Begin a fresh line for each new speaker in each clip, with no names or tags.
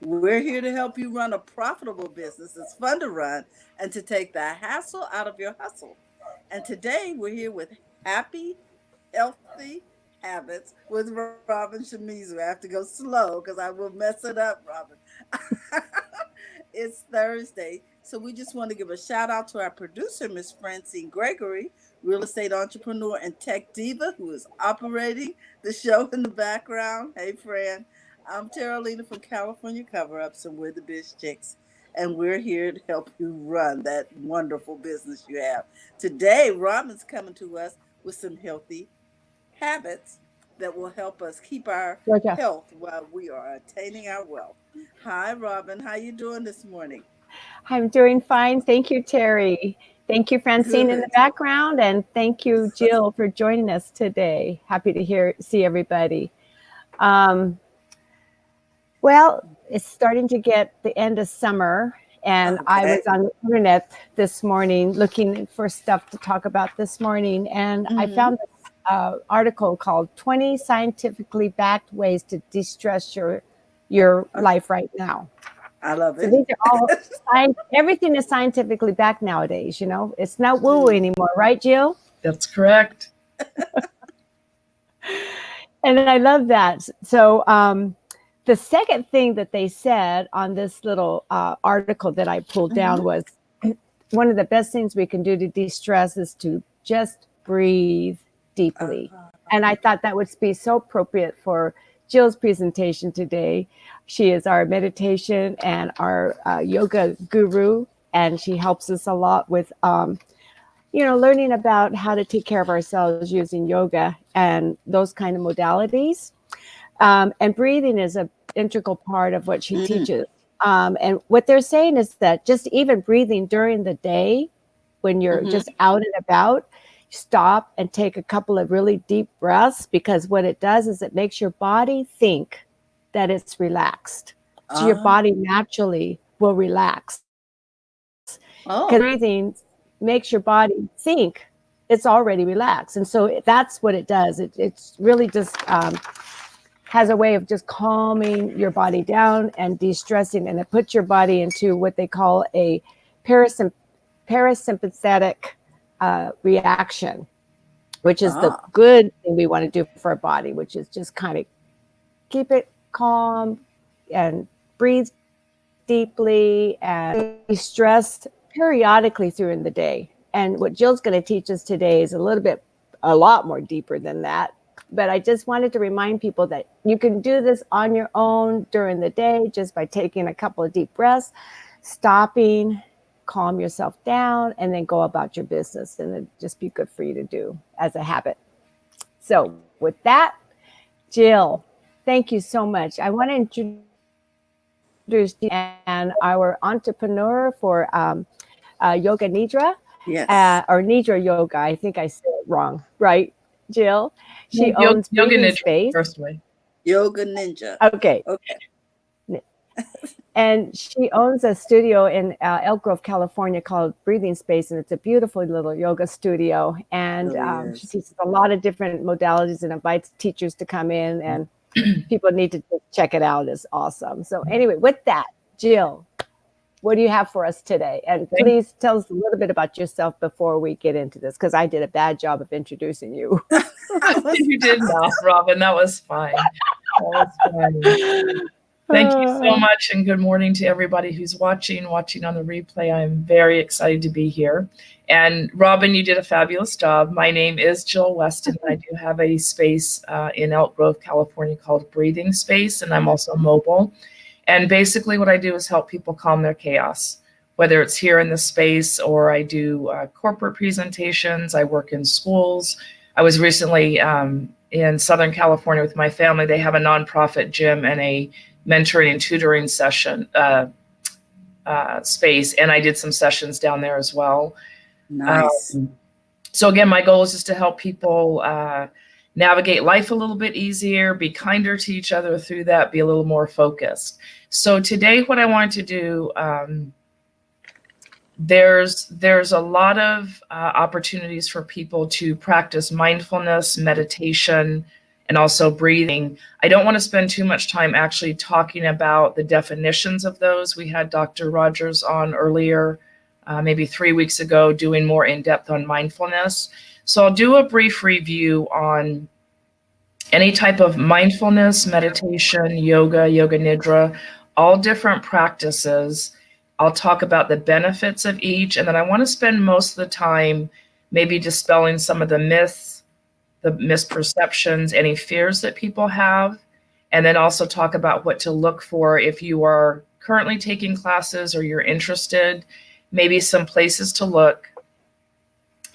We're here to help you run a profitable business. It's fun to run and to take the hassle out of your hustle. And today we're here with happy, healthy habits with Robin Shimizu. I have to go slow because I will mess it up, Robin. It's Thursday, so we just want to give a shout out to our producer, Miss Francine Gregory, real estate entrepreneur and tech diva who is operating the show in the background. Hey, Fran. I'm Terralina from California Cover Ups, and we're the Biz Chicks. And we're here to help you run that wonderful business you have. Today, Robin's coming to us with some healthy habits that will help us keep our
Georgia.
health while we are attaining our wealth. Hi, Robin. How you doing this morning?
I'm doing fine. Thank you, Terry. Thank you, Francine, in the
Good.
background. And thank you, Jill, for joining us today. Happy to see everybody. Um, well, it's starting to get the end of summer. And I was
Okay.
on the internet this morning looking for stuff to talk about this morning. And I
Mm-hmm.
found this article called 20 Scientifically Backed Ways to De-Stress Your Life Right Now.
I love
So
it.
these are all everything is scientifically backed nowadays, you know. It's not woo
Mm.
anymore, right, Jill?
That's correct.
And I love that. So the second thing that they said on this little article that I pulled
Mm-hmm.
down was one of the best things we can do to de-stress is to just breathe deeply. And I thought that would be so appropriate for Jill's presentation today. She is our meditation and our yoga guru, and she helps us a lot with, learning about how to take care of ourselves using yoga and those kind of modalities. And breathing is an integral part of what she
Mm.
teaches. And what they're saying is that just even breathing during the day, when you're
Mm-hmm.
just out and about, stop and take a couple of really deep breaths, because what it does is it makes your body think that it's relaxed. So your
Ah.
body naturally will relax. Because breathing
Oh.
makes your body think it's already relaxed. And so that's what it does. It's really just has a way of just calming your body down and de-stressing, and it puts your body into what they call a parasympathetic reaction, which is the
Ah.
good thing we want to do for our body, which is just kind of keep it calm and breathe deeply and de-stress periodically through the day. And what Jill's going to teach us today is a lot more deeper than that. But I just wanted to remind people that you can do this on your own during the day just by taking a couple of deep breaths, stopping, calm yourself down, and then go about your business. And it'd just be good for you to do as a habit. So with that, Jill, thank you so much. I want to introduce you and our entrepreneur for Yoga Nidra, or
Yes.
Nidra Yoga. I think I said it wrong, right, Jill? She
No,
owns
yoga
Breathing
nidra
Space.
first way.
Yoga Ninja.
Okay.
Okay.
And she owns a studio in Elk Grove, California called Breathing Space. And it's a beautiful little yoga studio. And
Really
she
is.
teaches a lot of different modalities and invites teachers to come in. And people need to just check it out. It's awesome. So anyway, with that, Jill, what do you have for us today? And
Thank
please tell us a little bit about yourself before we get into this, because I did a bad job of introducing you.
I was.
you did not, Robin. That was fine. That was fine. Thank you so much, and good morning to everybody who's watching on the replay. I'm very excited to be here. And Robin, you did a fabulous job. My name is Jill Weston, and I do have a space in Elk Grove, California called Breathing Space, and I'm also mobile. And basically what I do is help people calm their chaos, whether it's here in the space or I do corporate presentations. I work in schools. I was recently in Southern California with my family. They have a nonprofit gym and a mentoring and tutoring session space, and I did some sessions down there as well.
Nice.
So again, my goal is just to help people navigate life a little bit easier, be kinder to each other through that, be a little more focused. So today, what I wanted to do, there's a lot of opportunities for people to practice mindfulness, meditation, and also breathing. I don't want to spend too much time actually talking about the definitions of those. We had Dr. Rogers on earlier, maybe 3 weeks ago, doing more in depth on mindfulness. So I'll do a brief review on any type of mindfulness, meditation, yoga, yoga nidra, all different practices. I'll talk about the benefits of each, and then I want to spend most of the time maybe dispelling some of the myths, the misperceptions, any fears that people have, and then also talk about what to look for if you are currently taking classes or you're interested, maybe some places to look,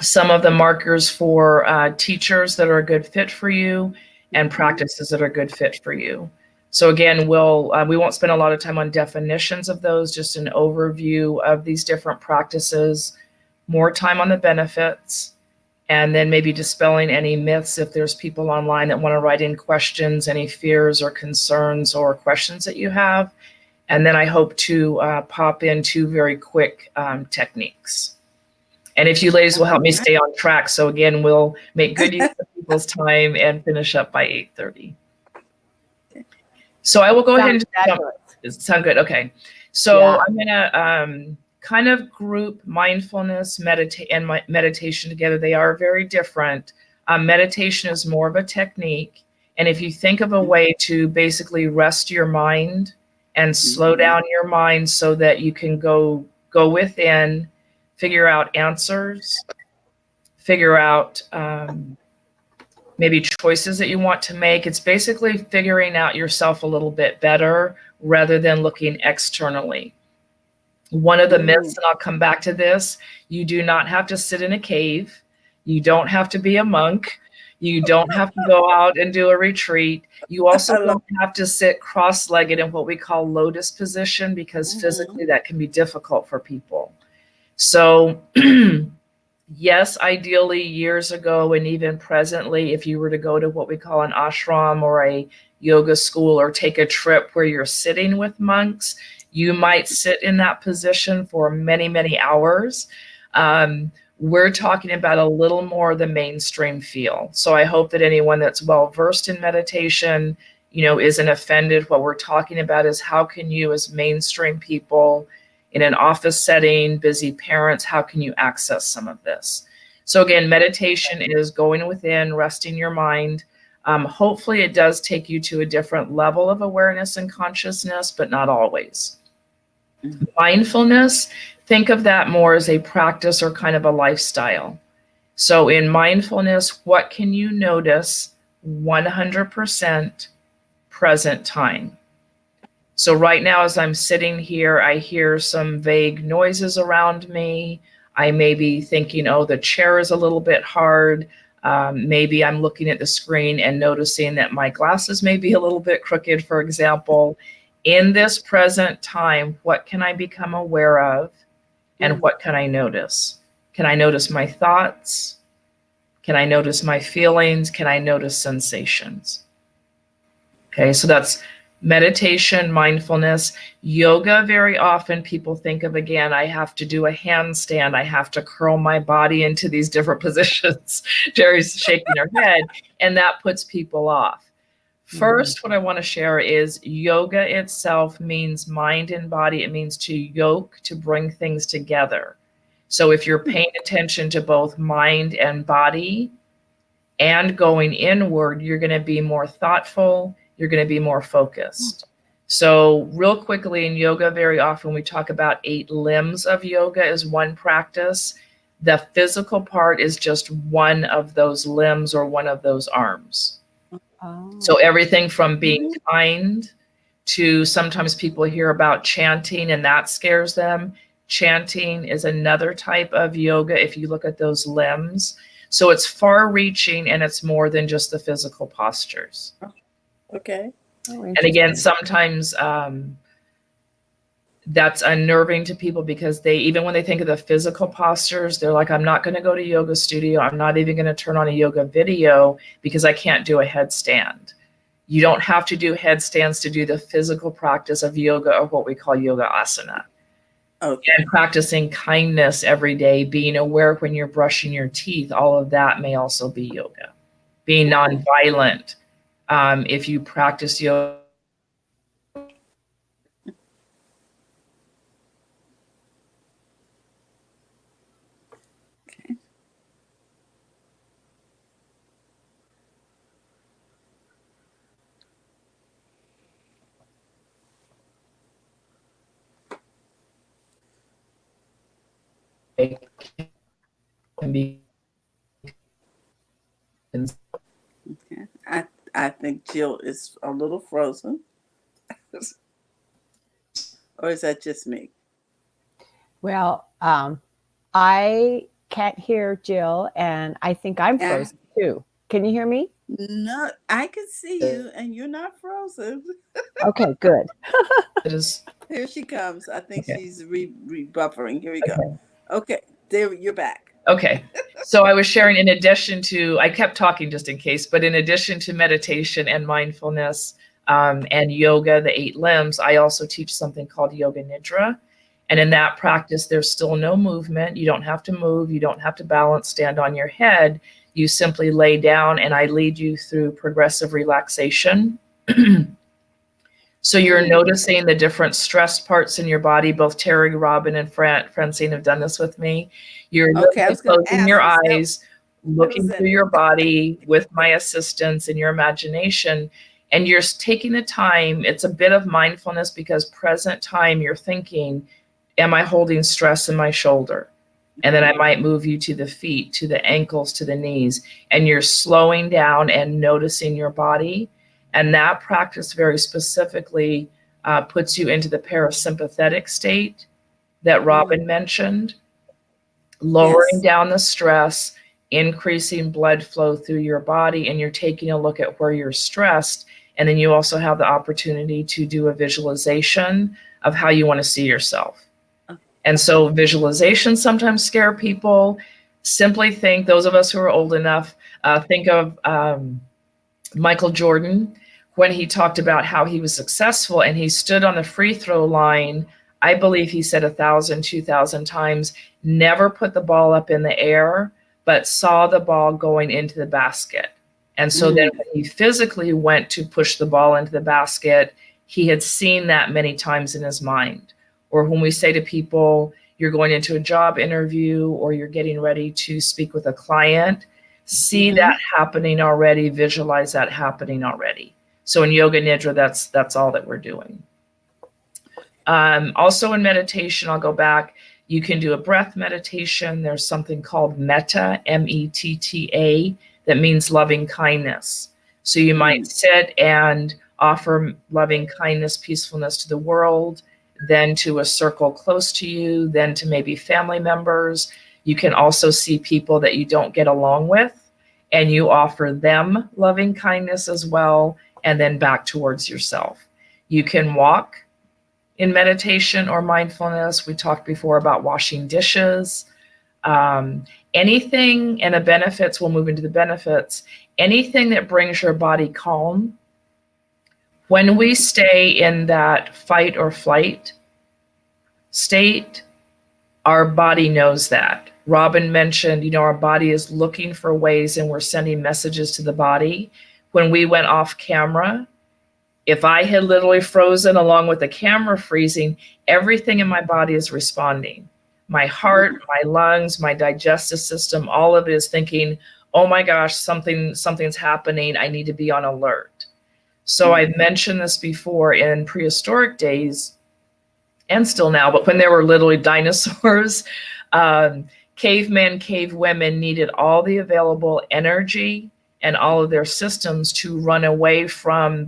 some of the markers for teachers that are a good fit for you, and practices that are a good fit for you. So again, we won't spend a lot of time on definitions of those, just an overview of these different practices, more time on the benefits, and then maybe dispelling any myths if there's people online that want to write in questions, any fears or concerns or questions that you have. And then I hope to pop in 2 very quick techniques. And if you ladies will help me stay on track. So again, we'll make good use of people's time and finish up by 8:30. So I will go ahead and jump. Does it sound good? Okay. So I'm gonna kind of group mindfulness, and meditation together. They are very different. Meditation is more of a technique. And if you think of a way to basically rest your mind and slow down your mind so that you can go within, figure out answers, figure out maybe choices that you want to make. It's basically figuring out yourself a little bit better rather than looking externally. One of the myths, and I'll come back to this, you do not have to sit in a cave. You don't have to be a monk. You don't have to go out and do a retreat. You also don't have to sit cross-legged in what we call lotus position, because physically that can be difficult for people. So yes, ideally years ago and even presently, if you were to go to what we call an ashram or a yoga school or take a trip where you're sitting with monks, you might sit in that position for many, many hours. We're talking about a little more the mainstream feel. So I hope that anyone that's well versed in meditation, isn't offended. What we're talking about is how can you, as mainstream people in an office setting, busy parents, how can you access some of this? So again, meditation is going within, resting your mind. Hopefully it does take you to a different level of awareness and consciousness, but not always. Mindfulness, think of that more as a practice or kind of a lifestyle. So in mindfulness, what can you notice 100% present time? So right now, as I'm sitting here, I hear some vague noises around me. I may be thinking, oh, the chair is a little bit hard. Maybe I'm looking at the screen and noticing that my glasses may be a little bit crooked, for example. In this present time, what can I become aware of? And what can I notice? Can I notice my thoughts? Can I notice my feelings? Can I notice sensations? Okay, so that's meditation, mindfulness. Yoga, very often people think of, again, I have to do a handstand. I have to curl my body into these different positions. Jerry's shaking her head, and that puts people off. First, what I want to share is yoga itself means mind and body. It means to yoke, to bring things together. So if you're paying attention to both mind and body and going inward, you're going to be more thoughtful. You're going to be more focused. So real quickly in yoga, very often we talk about 8 limbs of yoga as one practice. The physical part is just one of those limbs or one of those arms. So everything from being kind to sometimes people hear about chanting and that scares them. Chanting is another type of yoga if you look at those limbs. So it's far reaching and it's more than just the physical postures.
Okay.
And again, sometimes that's unnerving to people because even when they think of the physical postures, they're like, I'm not going to go to yoga studio. I'm not even going to turn on a yoga video because I can't do a headstand. You don't have to do headstands to do the physical practice of yoga or what we call yoga asana. Okay. And practicing kindness every day, being aware when you're brushing your teeth, all of that may also be yoga. Being nonviolent, If you practice yoga,
Okay.
can be
Okay. I think Jill is a little frozen. Or is that just me?
Well, I can't hear Jill, and I think I'm
Uh,
frozen too. Can you hear me?
no, I can see you and you're not frozen.
Okay, good.
it is
Here she comes. I think
okay.
she's buffering. Here we go.
Okay.
Okay, there you're back.
Okay. So I was sharing, in addition to, I kept talking just in case, but in addition to meditation and mindfulness and yoga, the 8 limbs, I also teach something called Yoga Nidra. And in that practice, there's still no movement. You don't have to move. You don't have to balance, stand on your head. You simply lay down, and I lead you through progressive relaxation. So you're
Okay.
noticing the different stress parts in your body. Both Terry, Robin, and Francine have done this with me. You're
Okay, I
literally
was going to
closing
ask,
your
was
eyes,
that was
looking through
in
your
it?
body with my assistance and your imagination, and you're taking the time. It's a bit of mindfulness because present time you're thinking, am I holding stress in my shoulder? And then I might move you to the feet, to the ankles, to the knees, and you're slowing down and noticing your body. And that practice very specifically puts you into the parasympathetic state that
Mm,
Robin mentioned, lowering
yes.
down the stress, increasing blood flow through your body, and you're taking a look at where you're stressed. And then you also have the opportunity to do a visualization of how you want to see yourself.
Uh,
And so visualizations sometimes scare people. Simply think, those of us who are old enough, think of Michael Jordan when he talked about how he was successful and he stood on the free throw line. I believe he said 1,000, 2,000 times, never put the ball up in the air, but saw the ball going into the basket. And so then
mm,
when he physically went to push the ball into the basket, he had seen that many times in his mind. Or when we say to people, you're going into a job interview or you're getting ready to speak with a client, see
mm-hmm.
that happening already, visualize that happening already. So in Yoga Nidra, that's all that we're doing. Also in meditation, I'll go back. You can do a breath meditation. There's something called metta, Metta, that means loving kindness. So you might
Mm,
sit and offer loving kindness, peacefulness to the world, then to a circle close to you, then to maybe family members. You can also see people that you don't get along with, and you offer them loving kindness as well, and then back towards yourself. You can walk in meditation or mindfulness. We talked before about washing dishes. Um, Anything, and the benefits, we'll move into the benefits, anything that brings your body calm. When we stay in that fight or flight state, our body knows that. Robin mentioned, our body is looking for ways and we're sending messages to the body. When we went off camera, if I had literally frozen along with the camera freezing, everything in my body is responding. My heart,
mm,
my lungs, my digestive system, all of it is thinking, oh my gosh, something's happening. I need to be on alert. So
mm,
I've mentioned this before in prehistoric days and still now, but when there were literally dinosaurs, cavemen, cave women needed all the available energy and all of their systems to run away from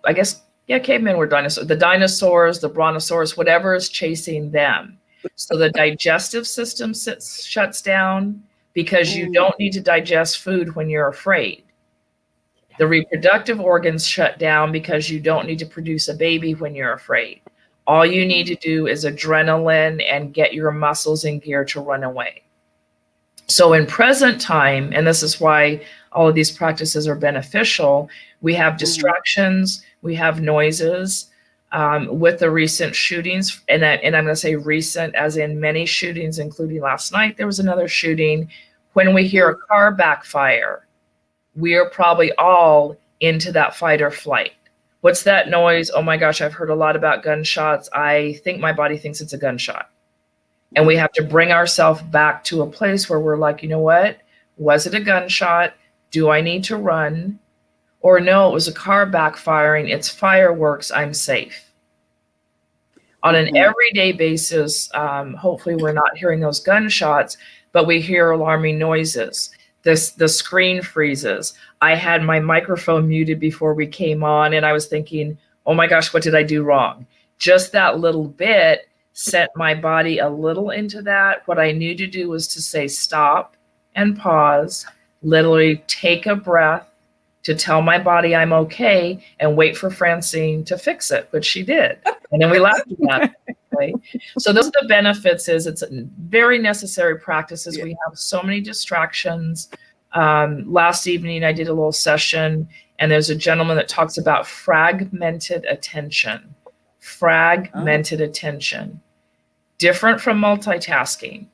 I guess, yeah, cavemen were dinosaurs. The dinosaurs, the brontosaurus, whatever is chasing them. So the digestive system shuts down because you
mm,
don't need to digest food when you're afraid. The reproductive organs shut down because you don't need to produce a baby when you're afraid. All you need to do is adrenaline and get your muscles in gear to run away. So in present time, and this is why all of these practices are beneficial, we have
mm,
distractions, we have noises. With the recent shootings, and I'm going to say recent as in many shootings, including last night, there was another shooting. When we hear a
mm,
car backfire, we are probably all into that fight or flight. What's that noise? Oh my gosh, I've heard a lot about gunshots. I think my body thinks it's a gunshot. And we have to bring ourselves back to a place where we're like, you know what? Was it a gunshot? Do I need to run? Or no, it was a car backfiring. It's fireworks. I'm safe. On an everyday basis, hopefully we're not hearing those gunshots, but we hear alarming noises. The screen freezes. I had my microphone muted before we came on, and I was thinking, oh my gosh, what did I do wrong? Just that little bit sent my body a little into that. What I knew to do was to say stop and pause, literally take a breath to tell my body I'm okay, and wait for Francine to fix it, which she did. And then we laughed at that. Right? So those are the benefits. It's very necessary practices. Yeah. We have so many distractions. Last evening, I did a little session, and there's a gentleman that talks about fragmented attention. Fragmented attention. Different from multitasking.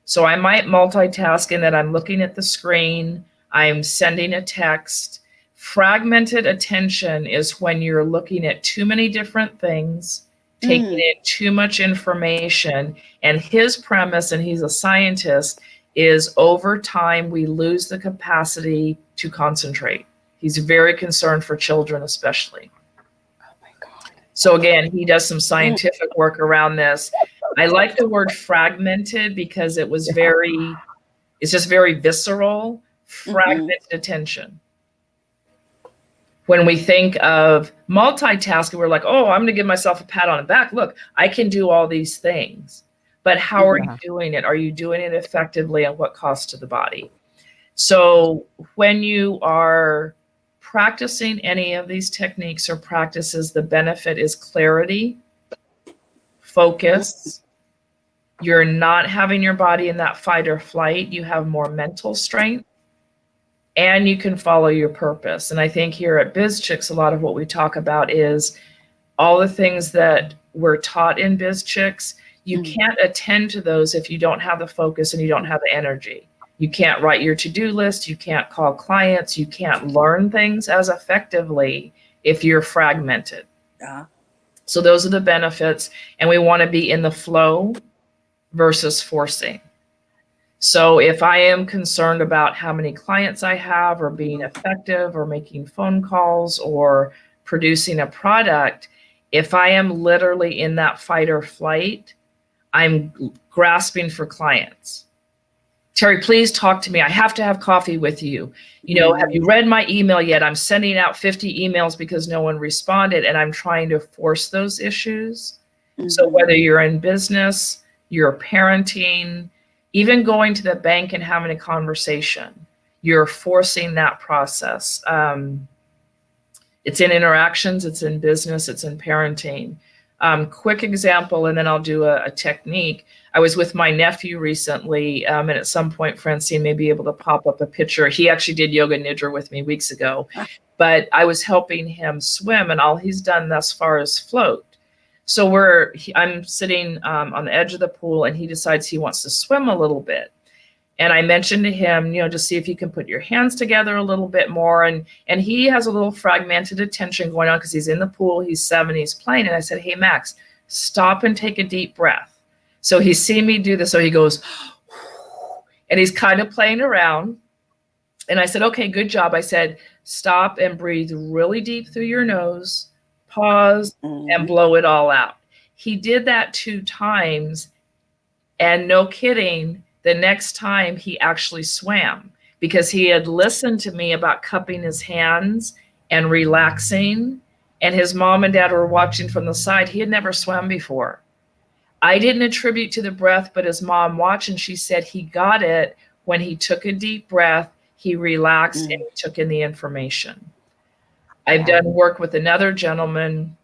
So I might multitask in that I'm looking at the screen, I'm sending a text. Fragmented attention is when you're looking at too many different things, taking in too much information. And his premise, and he's a scientist, is over time we lose the capacity to concentrate. He's very concerned for children, especially.
Oh my God.
So again, he does some scientific work around this. I like the word fragmented because it was it's just very visceral. Fragmented attention. When we think of multitasking, we're like, oh, I'm going to give myself a pat on the back. Look, I can do all these things. But how are you doing it? Are you doing it effectively, and what cost to the body? So when you are practicing any of these techniques or practices, the benefit is clarity, focus. You're not having your body in that fight or flight. You have more mental strength. And you can follow your purpose. And I think here at BizChicks, a lot of what we talk about is all the things that we're taught in BizChicks. You can't attend to those if you don't have the focus and you don't have the energy. You can't write your to-do list. You can't call clients. You can't learn things as effectively if you're fragmented. So those are the benefits. And we want to be in the flow versus forcing. So if I am concerned about how many clients I have, or being effective, or making phone calls, or producing a product, if I am literally in that fight or flight, I'm grasping for clients. Terry, please talk to me. I have to have coffee with you. You know, have you read my email yet? I'm sending out 50 emails because no one responded, and I'm trying to force those issues. So whether you're in business, you're parenting, even going to the bank and having a conversation, you're forcing that process. It's in interactions, it's in business, it's in parenting. Quick example, and then I'll do a technique. I was with my nephew recently, and at some point, Francine may be able to pop up a picture. He actually did yoga nidra with me weeks ago, but I was helping him swim, and all he's done thus far is float. So I'm sitting on the edge of the pool, and he decides he wants to swim a little bit. And I mentioned to him, you know, just see if you can put your hands together a little bit more. And he has a little fragmented attention going on because he's in the pool, he's 7, he's playing. And I said, hey, Max, stop and take a deep breath. So he's seen me do this. So he goes, and he's kind of playing around. And I said, okay, good job. I said, stop and breathe really deep through your nose. Pause and blow it all out. He did that 2 times, and no kidding, the next time he actually swam because he had listened to me about cupping his hands and relaxing, and his mom and dad were watching from the side. He had never swam before. I didn't attribute to the breath, but his mom watched, and she said he got it when he took a deep breath, he relaxed, and he took in the information. I've done work with another gentleman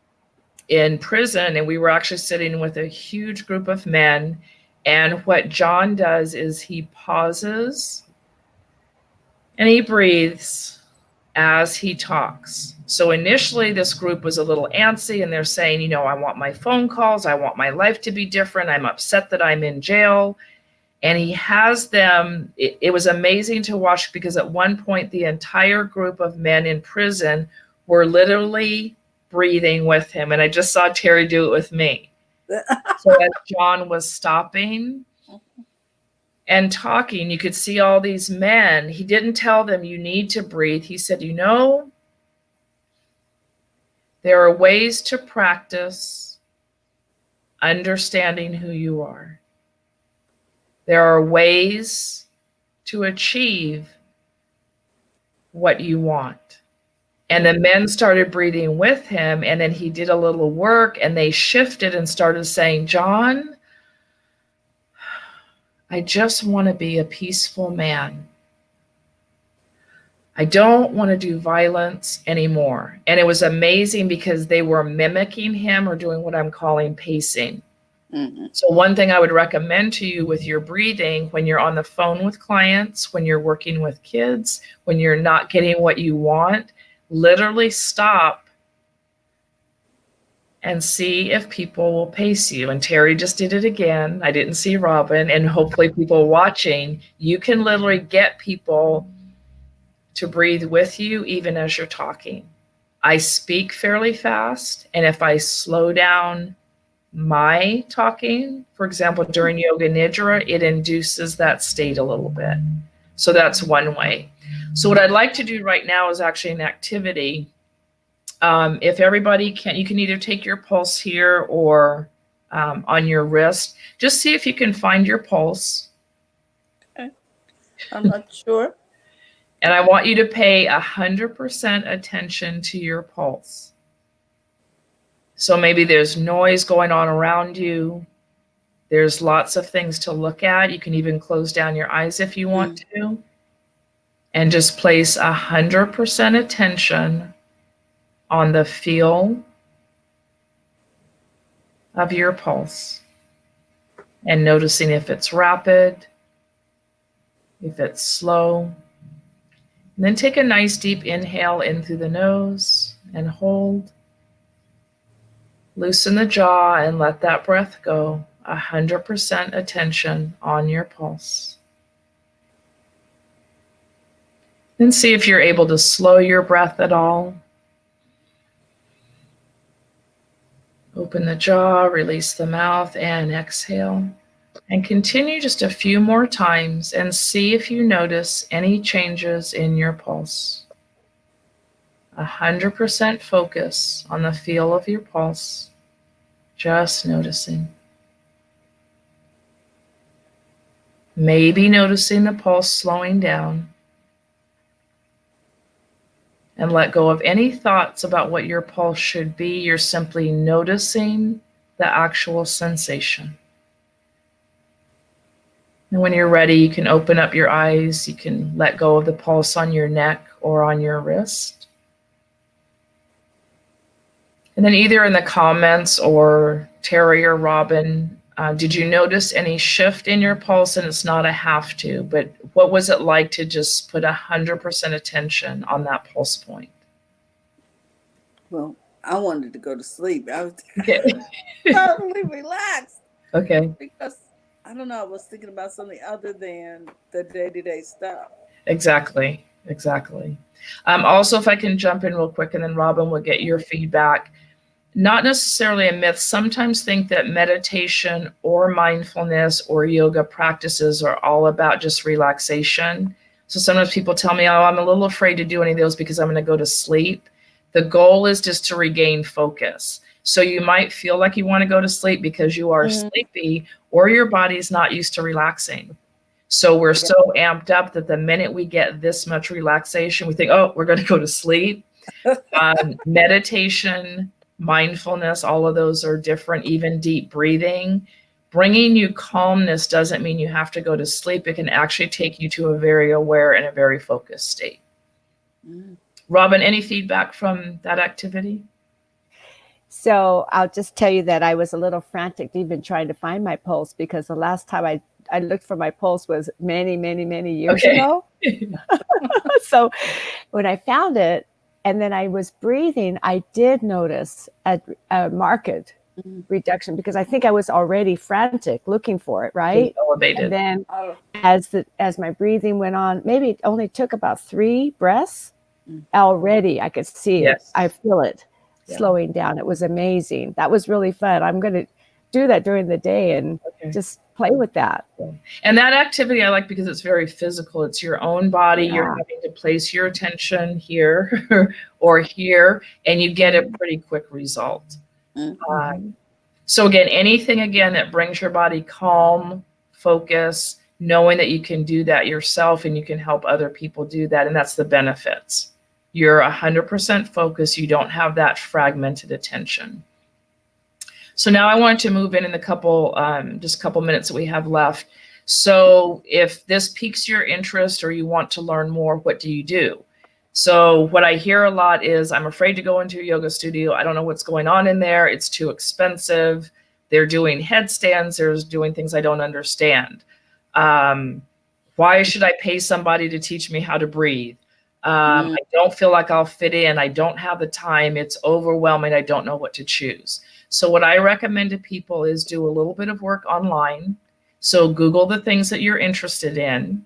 in prison, and we were actually sitting with a huge group of men. And what John does is he pauses and he breathes as he talks. So initially this group was a little antsy, and they're saying, you know, I want my phone calls. I want my life to be different. I'm upset that I'm in jail. And he has them, it was amazing to watch, because at one point the entire group of men in prison were literally breathing with him. And I just saw Terry do it with me. So as John was stopping and talking, you could see all these men. He didn't tell them you need to breathe. He said, you know, there are ways to practice understanding who you are. There are ways to achieve what you want. And the men started breathing with him, and then he did a little work, and they shifted and started saying, John, I just want to be a peaceful man. I don't want to do violence anymore. And it was amazing because they were mimicking him, or doing what I'm calling pacing. Mm-hmm. So one thing I would recommend to you with your breathing, when you're on the phone with clients, when you're working with kids, when you're not getting what you want, literally stop and see if people will pace you. And Terry just did it again. I didn't see Robin. And hopefully people watching, you can literally get people to breathe with you even as you're talking. I speak fairly fast, and if I slow down my talking, for example, during yoga nidra, it induces that state a little bit. So that's one way. So what I'd like to do right now is actually an activity. If everybody can, you can either take your pulse here or on your wrist. Just see if you can find your pulse.
Okay. I'm not sure.
And I want you to pay 100% attention to your pulse. So maybe there's noise going on around you. There's lots of things to look at. You can even close down your eyes if you want to. And just place 100% attention on the feel of your pulse. And noticing if it's rapid, if it's slow. And then take a nice deep inhale in through the nose and hold. Loosen the jaw and let that breath go. 100% attention on your pulse. Then see if you're able to slow your breath at all. Open the jaw, release the mouth, and exhale. And continue just a few more times and see if you notice any changes in your pulse. 100% focus on the feel of your pulse, just noticing. Maybe noticing the pulse slowing down. And let go of any thoughts about what your pulse should be. You're simply noticing the actual sensation. And when you're ready, you can open up your eyes. You can let go of the pulse on your neck or on your wrist. And then either in the comments or Terry or Robin, did you notice any shift in your pulse? And it's not a have to, but what was it like to just put 100% attention on that pulse point?
Well, I wanted to go to sleep. I was
Okay.
totally relaxed.
Okay.
Because, I don't know, I was thinking about something other than the day-to-day stuff.
Exactly. Also, if I can jump in real quick, and then Robin will get your feedback. Not necessarily a myth. Sometimes think that meditation or mindfulness or yoga practices are all about just relaxation. So sometimes people tell me, oh, I'm a little afraid to do any of those because I'm going to go to sleep. The goal is just to regain focus. So you might feel like you want to go to sleep because you are sleepy, or your body's not used to relaxing. So we're so amped up that the minute we get this much relaxation, we think, oh, we're going to go to sleep. Meditation, mindfulness, all of those are different, even deep breathing. Bringing you calmness doesn't mean you have to go to sleep. It can actually take you to a very aware and a very focused state. Robin, any feedback from that activity?
So I'll just tell you that I was a little frantic even trying to find my pulse, because the last time I looked for my pulse was many, many, many years ago. So when I found it, and then I was breathing, I did notice a marked reduction, because I think I was already frantic looking for it, right?
Elevated.
And then as my breathing went on, maybe it only took about 3 breaths. Already I could see it. I feel it slowing down. It was amazing. That was really fun. I'm going to do that during the day and just play with that.
And that activity I like because it's very physical. It's your own body. You're having to place your attention here or here, and you get a pretty quick result. So again, anything again that brings your body calm, focus, knowing that you can do that yourself and you can help other people do that. And that's the benefits. You're 100% focused. You don't have that fragmented attention. So now I want to move in the couple, just a couple minutes that we have left. So if this piques your interest or you want to learn more, what do you do? So what I hear a lot is, I'm afraid to go into a yoga studio. I don't know what's going on in there. It's too expensive. They're doing headstands. They're doing things I don't understand. Why should I pay somebody to teach me how to breathe? I don't feel like I'll fit in. I don't have the time. It's overwhelming. I don't know what to choose. So what I recommend to people is do a little bit of work online. So Google the things that you're interested in.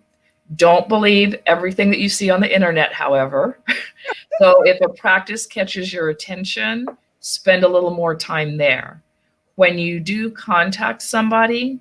Don't believe everything that you see on the internet, however. So if a practice catches your attention, spend a little more time there. When you do contact somebody,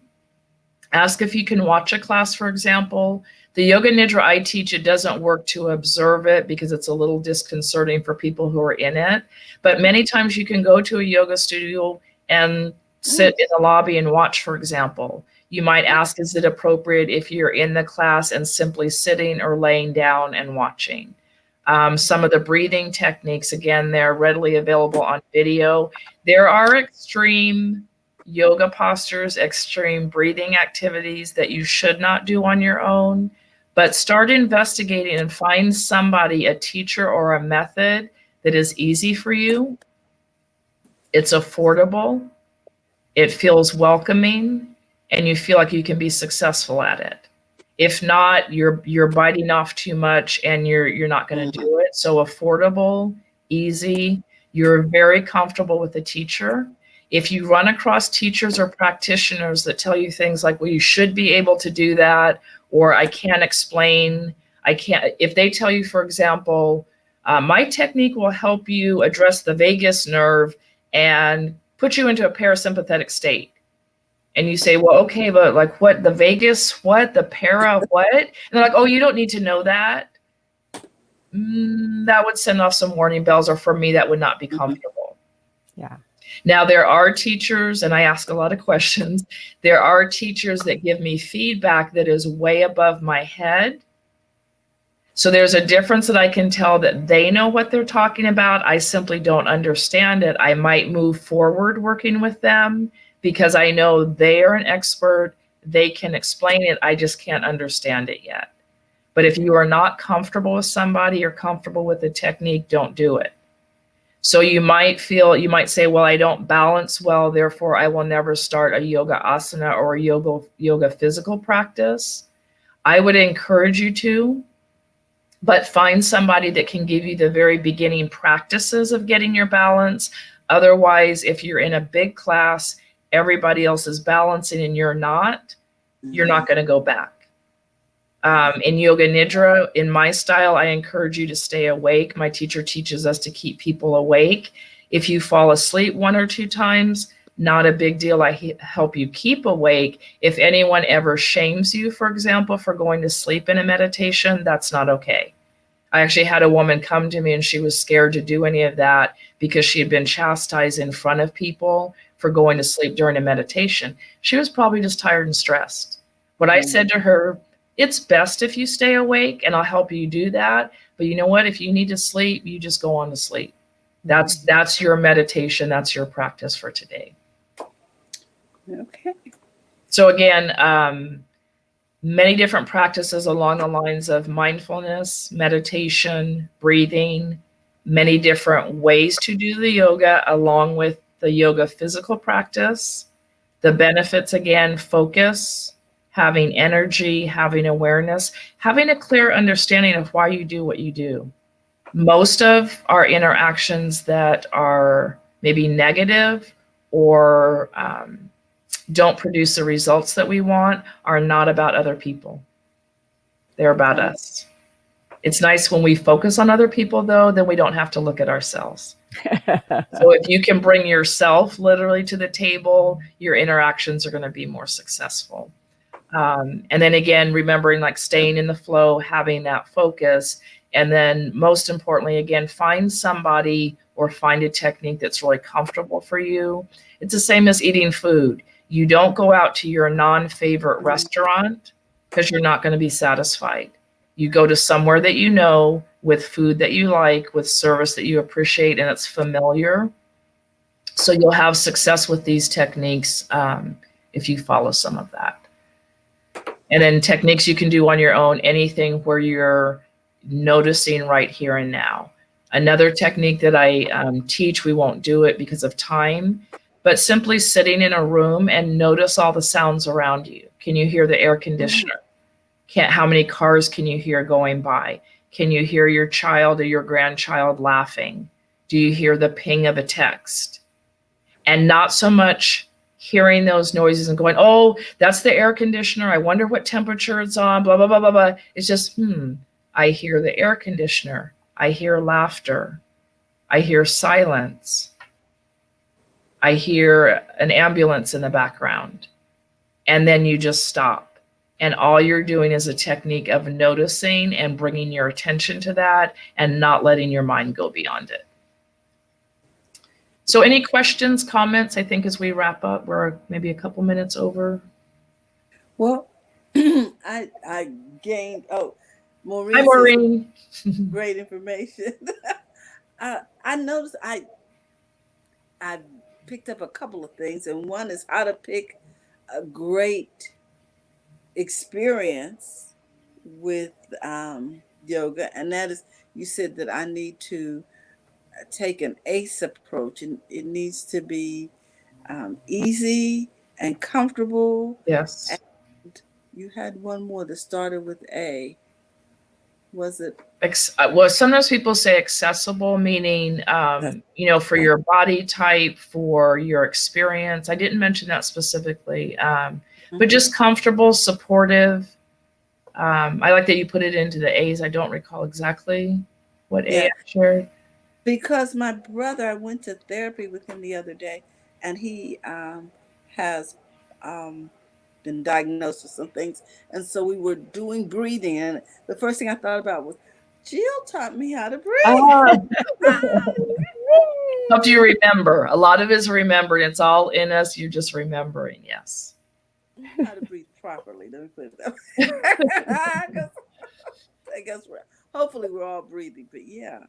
ask if you can watch a class, for example. The Yoga Nidra I teach, it doesn't work to observe it because it's a little disconcerting for people who are in it. But many times you can go to a yoga studio and sit in the lobby and watch, for example. You might ask, is it appropriate if you're in the class and simply sitting or laying down and watching? Some of the breathing techniques, again, they're readily available on video. There are extreme yoga postures, extreme breathing activities that you should not do on your own, but start investigating and find somebody, a teacher or a method that is easy for you. It's affordable. It feels welcoming, and you feel like you can be successful at it. If not, you're biting off too much and you're not going to do it. So affordable, easy, you're very comfortable with the teacher. If you run across teachers or practitioners that tell you things like, well, you should be able to do that, or I can't explain, I can't, if they tell you, for example, my technique will help you address the vagus nerve and put you into a parasympathetic state. And you say, well, okay, but like what, the vagus, what, the para, what? And they're like, oh, you don't need to know that. That would send off some warning bells, or for me, that would not be comfortable.
Yeah.
Now, there are teachers, and I ask a lot of questions, there are teachers that give me feedback that is way above my head. So there's a difference that I can tell that they know what they're talking about. I simply don't understand it. I might move forward working with them because I know they are an expert. They can explain it. I just can't understand it yet. But if you are not comfortable with somebody or comfortable with the technique, don't do it. So you might say, well, I don't balance well, therefore I will never start a yoga asana or a yoga physical practice. I would encourage you to, but find somebody that can give you the very beginning practices of getting your balance. Otherwise, if you're in a big class, everybody else is balancing and you're not going to go back. In Yoga Nidra, in my style, I encourage you to stay awake. My teacher teaches us to keep people awake. If you fall asleep 1 or 2 times, not a big deal. I help you keep awake. If anyone ever shames you, for example, for going to sleep in a meditation, that's not okay. I actually had a woman come to me and she was scared to do any of that because she had been chastised in front of people for going to sleep during a meditation. She was probably just tired and stressed. What I said to her, it's best if you stay awake and I'll help you do that. But you know what? If you need to sleep, you just go on to sleep. That's your meditation. That's your practice for today.
Okay.
So again, many different practices along the lines of mindfulness, meditation, breathing, many different ways to do the yoga along with the yoga physical practice. The benefits, again, focus, having energy, having awareness, having a clear understanding of why you do what you do. Most of our interactions that are maybe negative or don't produce the results that we want are not about other people. They're about us. It's nice when we focus on other people, though, then we don't have to look at ourselves. So if you can bring yourself literally to the table, your interactions are going to be more successful. And then again, remembering like staying in the flow, having that focus. And then most importantly, again, find somebody or find a technique that's really comfortable for you. It's the same as eating food. You don't go out to your non-favorite restaurant because you're not going to be satisfied. You go to somewhere that you know, with food that you like, with service that you appreciate, and it's familiar. So you'll have success with these techniques if you follow some of that. And then techniques you can do on your own, anything where you're noticing right here and now. Another technique that I teach, we won't do it because of time, but simply sitting in a room and notice all the sounds around you. Can you hear the air conditioner? How many cars can you hear going by? Can you hear your child or your grandchild laughing? Do you hear the ping of a text? And not so much hearing those noises and going, oh, that's the air conditioner. I wonder what temperature it's on, blah, blah, blah, blah, blah. It's just, I hear the air conditioner. I hear laughter. I hear silence. I hear an ambulance in the background. And then you just stop. And all you're doing is a technique of noticing and bringing your attention to that and not letting your mind go beyond it. So any questions, comments, I think, as we wrap up? We're maybe a couple minutes over.
Well, I gained, Maureen
Hi, Maureen.
great information. I noticed I picked up a couple of things, and one is how to pick a great experience with yoga, and that is, you said that I need to take an ACE approach, and it needs to be easy and comfortable.
Yes.
And you had one more that started with A. Was it?
Well, sometimes people say accessible, meaning, for your body type, for your experience. I didn't mention that specifically, but just comfortable, supportive. I like that you put it into the A's. I don't recall exactly what A I shared.
Because my brother, I went to therapy with him the other day, and he has been diagnosed with some things. And so we were doing breathing. And the first thing I thought about was, Jill taught me how to breathe.
Help you remember. A lot of it is remembered. It's all in us. You're just remembering. Yes.
How to breathe properly. Let me put it that way. I guess hopefully we're all breathing. But yeah.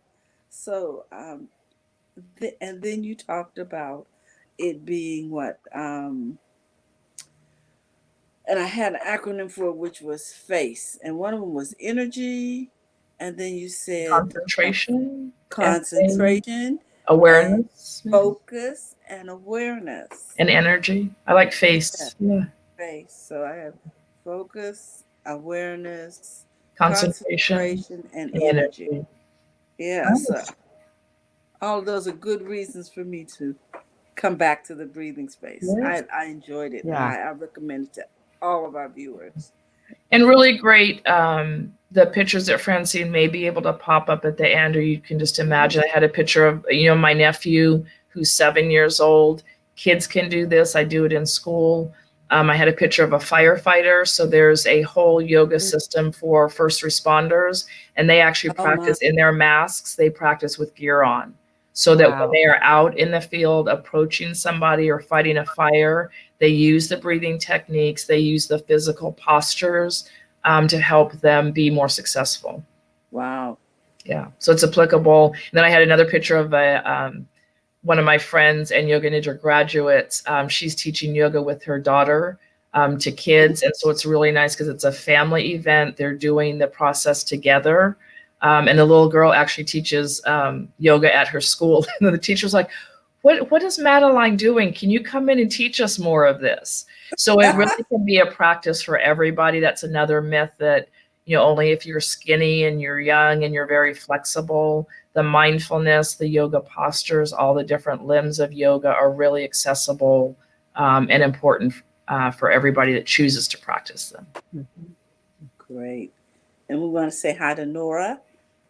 So, and then you talked about it being what? And I had an acronym for it, which was FACE. And one of them was energy. And then you said concentration,
awareness,
focus, and awareness.
And energy. I like FACE. Yeah.
FACE. So I have focus, awareness,
concentration
and energy. Yeah. So all of those are good reasons for me to come back to the breathing space. Yes. I enjoyed it. Yeah. I recommend it to all of our viewers.
And really great, the pictures that Francine may be able to pop up at the end, or you can just imagine. I had a picture of, my nephew who's 7 years old. Kids can do this. I do it in school. I had a picture of a firefighter. So there's a whole yoga system for first responders, and they actually practice in their masks. They practice with gear on, so that when they are out in the field approaching somebody or fighting a fire, they use the breathing techniques, they use the physical postures to help them be more successful.
Wow.
Yeah, so it's applicable. And then I had another picture of one of my friends and Yoga Nidra graduates. She's teaching yoga with her daughter to kids. And so it's really nice because it's a family event. They're doing the process together. And the little girl actually teaches yoga at her school. And the teacher's like, what is Madeline doing? Can you come in and teach us more of this? So it really can be a practice for everybody. That's another myth that, only if you're skinny and you're young and you're very flexible, the mindfulness, the yoga postures, all the different limbs of yoga are really accessible and important for everybody that chooses to practice them.
Great. And we want to say hi to Nora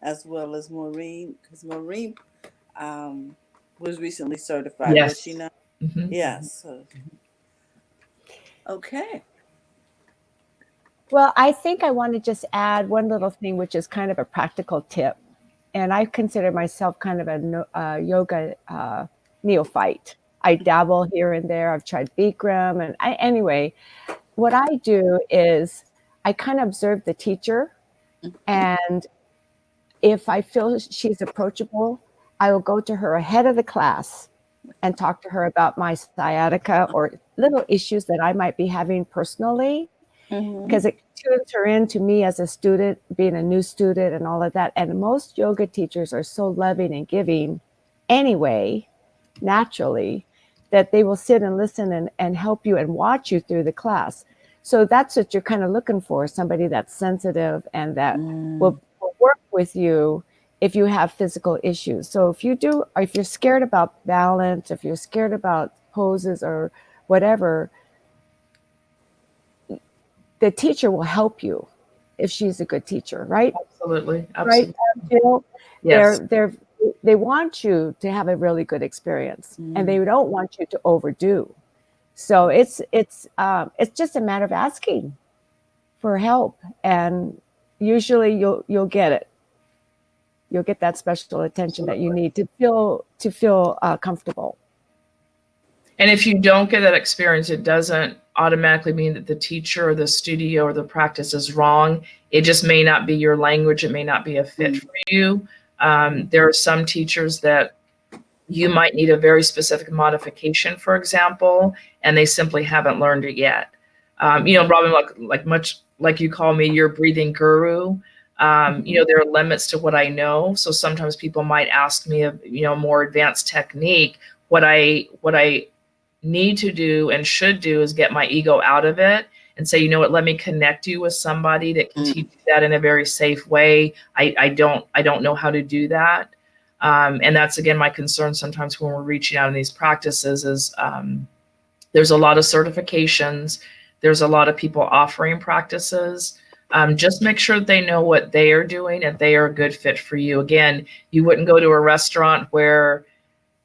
as well as Maureen, because Maureen was recently certified, was she
Yes.
not?
Mm-hmm.
Yes. Okay.
Well, I think I want to just add one little thing, which is kind of a practical tip. And I consider myself kind of a yoga neophyte. I dabble here and there. I've tried Bikram. And anyway, what I do is I kind of observe the teacher. And if I feel she's approachable, I will go to her ahead of the class and talk to her about my sciatica or little issues that I might be having personally, because it tunes her into me as a student, being a new student and all of that. And most yoga teachers are so loving and giving anyway, naturally, that they will sit and listen and help you and watch you through the class. So that's what you're kind of looking for, somebody that's sensitive and that will work with you if you have physical issues. So if you're scared about balance, if you're scared about poses or whatever, the teacher will help you if she's a good teacher, right?
Absolutely.
Right, Jill?
Yes.
They want you to have a really good experience, and they don't want you to overdo. So it's just a matter of asking for help, and usually you'll get it. You'll get that special attention that you need to feel comfortable.
And if you don't get that experience, it doesn't automatically mean that the teacher or the studio or the practice is wrong. It just may not be your language. It may not be a fit for you. There are some teachers that you might need a very specific modification, for example, and they simply haven't learned it yet. Robin, much like you call me your breathing guru, there are limits to what I know. So sometimes people might ask me a more advanced technique. What I need to do and should do is get my ego out of it and say, let me connect you with somebody that can teach you that in a very safe way. I don't know how to do that. And that's, again, my concern sometimes when we're reaching out in these practices is there's a lot of certifications. There's a lot of people offering practices. Just make sure that they know what they are doing and they are a good fit for you. Again, you wouldn't go to a restaurant where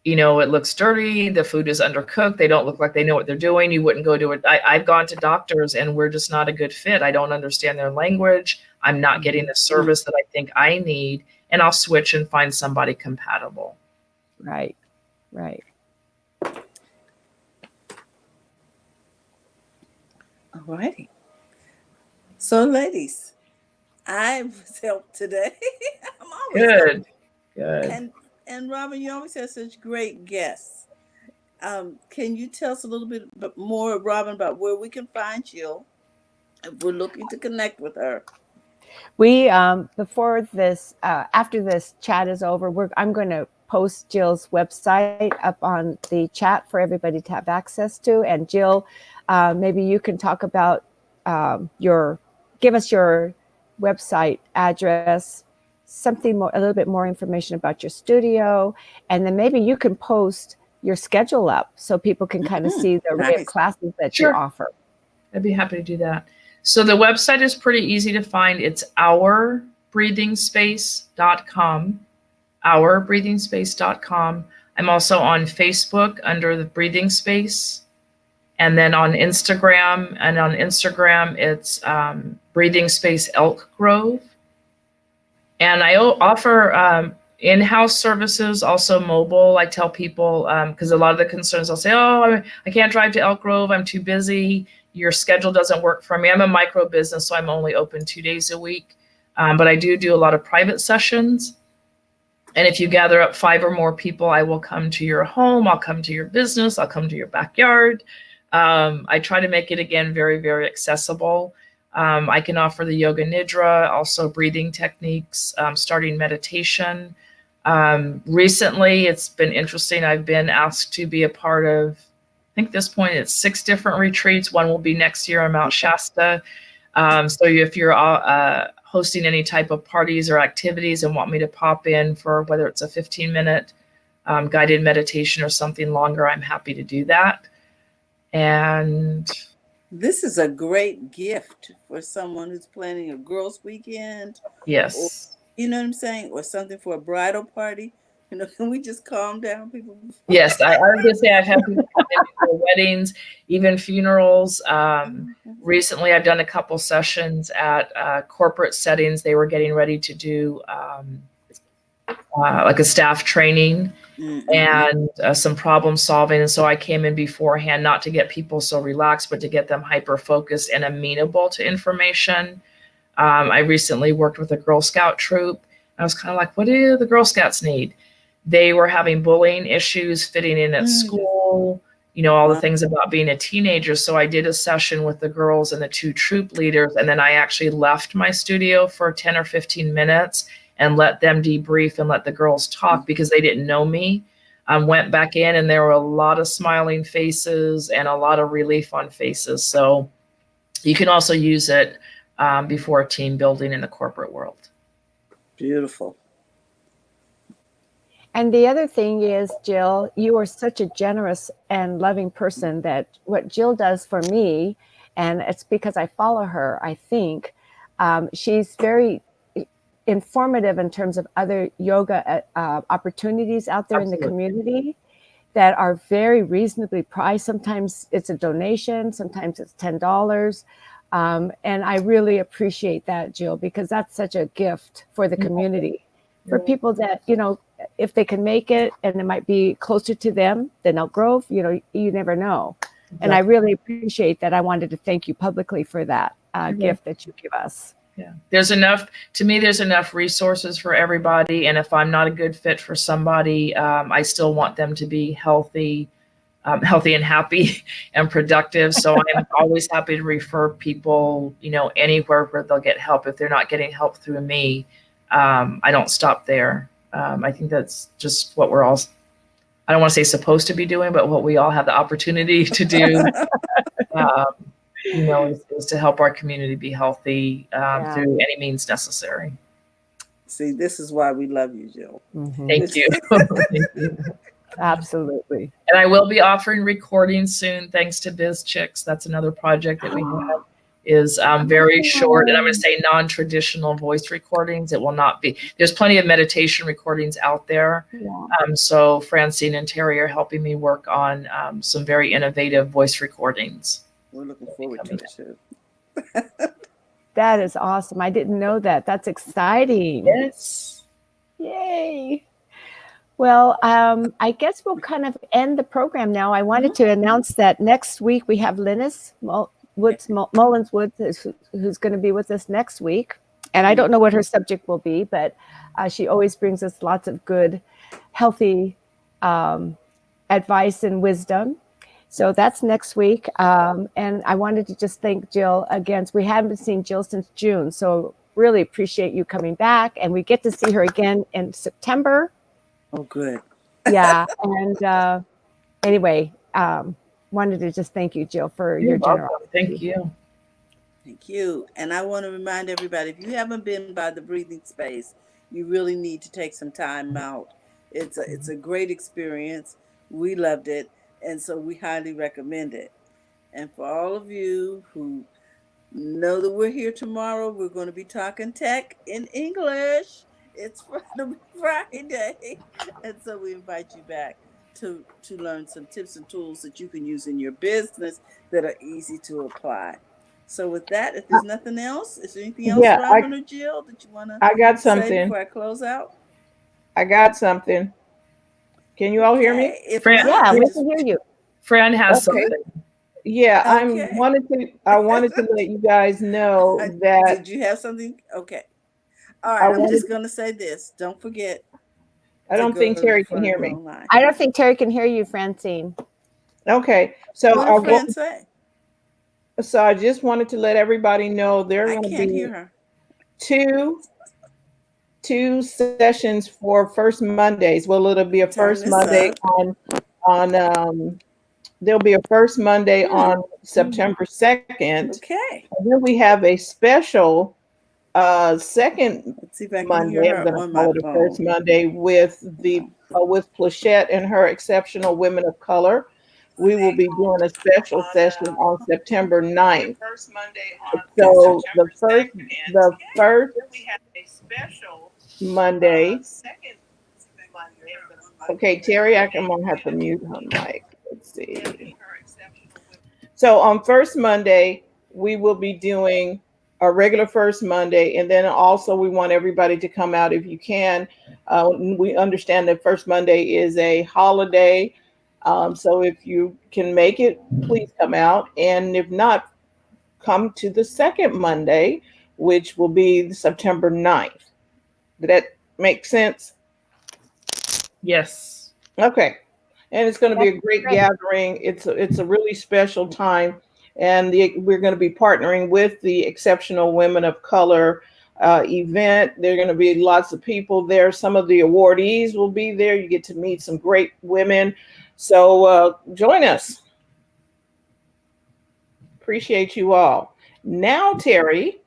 it looks dirty, the food is undercooked, they don't look like they know what they're doing. You wouldn't go to it. I've gone to doctors and we're just not a good fit. I don't understand their language. I'm not getting the service that I think I need, and I'll switch and find somebody compatible.
Right.
All righty. So, ladies, I was helped today. I'm always
Good.
And Robin, you always have such great guests. Can you tell us a little bit more, Robin, about where we can find Jill if we're looking to connect with her?
We before this, after this chat is over, I'm going to post Jill's website up on the chat for everybody to have access to. And Jill, maybe you can talk about give us your website address, something more, a little bit more information about your studio, and then maybe you can post your schedule up so people can kind of see the array of classes that you offer.
I'd be happy to do that. So the website is pretty easy to find. It's ourbreathingspace.com. ourbreathingspace.com. I'm also on Facebook under the Breathing Space, and then on Instagram. And on Instagram, it's Breathing Space Elk Grove. And I offer in-house services, also mobile. I tell people, because a lot of the concerns, I'll say, I can't drive to Elk Grove, I'm too busy. Your schedule doesn't work for me. I'm a micro business, so I'm only open 2 days a week. But I do a lot of private sessions. And if you gather up 5 or more people, I will come to your home. I'll come to your business. I'll come to your backyard. I try to make it, again, very, very accessible. I can offer the yoga nidra, also breathing techniques, starting meditation. Recently, it's been interesting. I've been asked to be a part of, I think at this point, it's 6 different retreats. One will be next year on Mount Shasta. So if you're hosting any type of parties or activities and want me to pop in for whether it's a 15-minute guided meditation or something longer, I'm happy to do that. And
This is a great gift for someone who's planning a girls' weekend, or
yes.
you know what I'm saying, or something for a bridal party. You know, can we just calm down, people?
Yes, I was gonna say I've had people come in for weddings, even funerals. Recently, I've done a couple sessions at corporate settings. They were getting ready to do like a staff training
Mm-hmm.
and some problem solving. And so I came in beforehand, not to get people so relaxed, but to get them hyper focused and amenable to information. I recently worked with a Girl Scout troop. I was kind of like, what do the Girl Scouts need? They were having bullying issues, fitting in at
Mm-hmm.
school, all the
Wow.
things about being a teenager. So I did a session with the girls and the two troop leaders. And then I actually left my studio for 10 or 15 minutes and let them debrief and let the girls talk because they didn't know me. Went back in and there were a lot of smiling faces and a lot of relief on faces. So you can also use it before team building in the corporate world.
Beautiful.
And the other thing is, Jill, you are such a generous and loving person that what Jill does for me, and it's because I follow her, I think, she's very informative in terms of other yoga opportunities out there in the
Absolutely.
community that are very reasonably priced. Sometimes it's a donation, sometimes it's $10. And I really appreciate that, Jill, because that's such a gift for the community. For people that, if they can make it and it might be closer to them than Elk Grove, you never know. And I really appreciate that. I wanted to thank you publicly for that gift that you give us.
Yeah. There's enough resources for everybody. And if I'm not a good fit for somebody, I still want them to be healthy and happy and productive. So I'm always happy to refer people, anywhere where they'll get help. If they're not getting help through me, I don't stop there. I think that's just what we're all, I don't want to say supposed to be doing, but what we all have the opportunity to do, is to help our community be healthy through any means necessary.
See, this is why we love you, Jill.
Mm-hmm.
Thank you. Thank you.
Absolutely.
And I will be offering recordings soon, thanks to Biz Chicks. That's another project that we have. Is very short, and I'm going to say non-traditional voice recordings. It will not be. There's plenty of meditation recordings out there.
Yeah.
So Francine and Terry are helping me work on some very innovative voice recordings.
We're looking forward to it too.
That is awesome. I didn't know that. That's exciting.
Yes.
Yay. Well, I guess we'll kind of end the program now. I wanted to announce that next week we have Linus Mullins Woods, who's going to be with us next week. And I don't know what her subject will be, but she always brings us lots of good, healthy advice and wisdom. So that's next week. And I wanted to just thank Jill again. We haven't seen Jill since June. So really appreciate you coming back. And we get to see her again in September.
Oh, good.
Yeah. And anyway, wanted to just thank you, Jill, for your generosity.
Thank you.
Thank you. And I want to remind everybody, if you haven't been by the breathing space, you really need to take some time out. It's a great experience. We loved it. And so we highly recommend it. And for all of you who know that we're here tomorrow, we're going to be talking tech in English. It's Friday. And so we invite you back to learn some tips and tools that you can use in your business that are easy to apply. So with that, if there's nothing else, is there anything else, Robin or Jill, that you want
I got
to say
something.
before I close out?
I got something. Can you all hear me?
If
Fran,
not,
we can hear you.
Fran has something.
Yeah,
Okay.
I wanted to let you guys know that.
Did you have something? Okay. All right. I'm just going to say this. Don't forget.
I don't think Terry can hear me.
I don't think Terry can hear you, Francine.
Okay. So
what did Fran say?
So I just wanted to let everybody know there are going to be
hear her.
two sessions for first Mondays. Well, it'll be a first Monday on there'll be a first Monday
Hmm.
on September 2nd.
Okay.
And then we have a special second
Let's see if I can hear
Monday. I'm
her
going to
on my
call it a first
phone.
Monday with the with Plachette and her exceptional women of color. We will be doing a special session on September 9th.
Gotcha.
So the first Monday. Okay, Terry, I'm gonna have to mute her mic. Let's see. So on first Monday, we will be doing a regular first Monday, and then also we want everybody to come out if you can. We understand that first Monday is a holiday, so if you can make it, please come out, and if not, come to the second Monday, which will be September 9th. Did that make sense?
Yes.
Okay. And it's going to be
That's
a great
great.
gathering. It's a really special time, and we're going to be partnering with the Exceptional Women of Color event. There are going to be lots of people there. Some of the awardees will be there. You get to meet some great women. So join us. Appreciate you all. Now, Terry,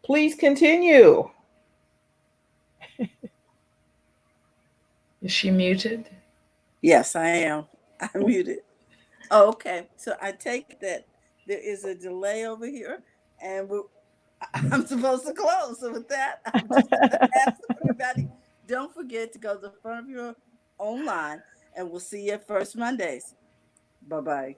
please continue.
Is she muted?
Yes, I am. I'm muted. Oh, okay. So I take it that there is a delay over here, and I'm supposed to close. So with that, I'm just going to ask everybody: don't forget to go to the front of your online, and we'll see you at First Mondays. Bye bye.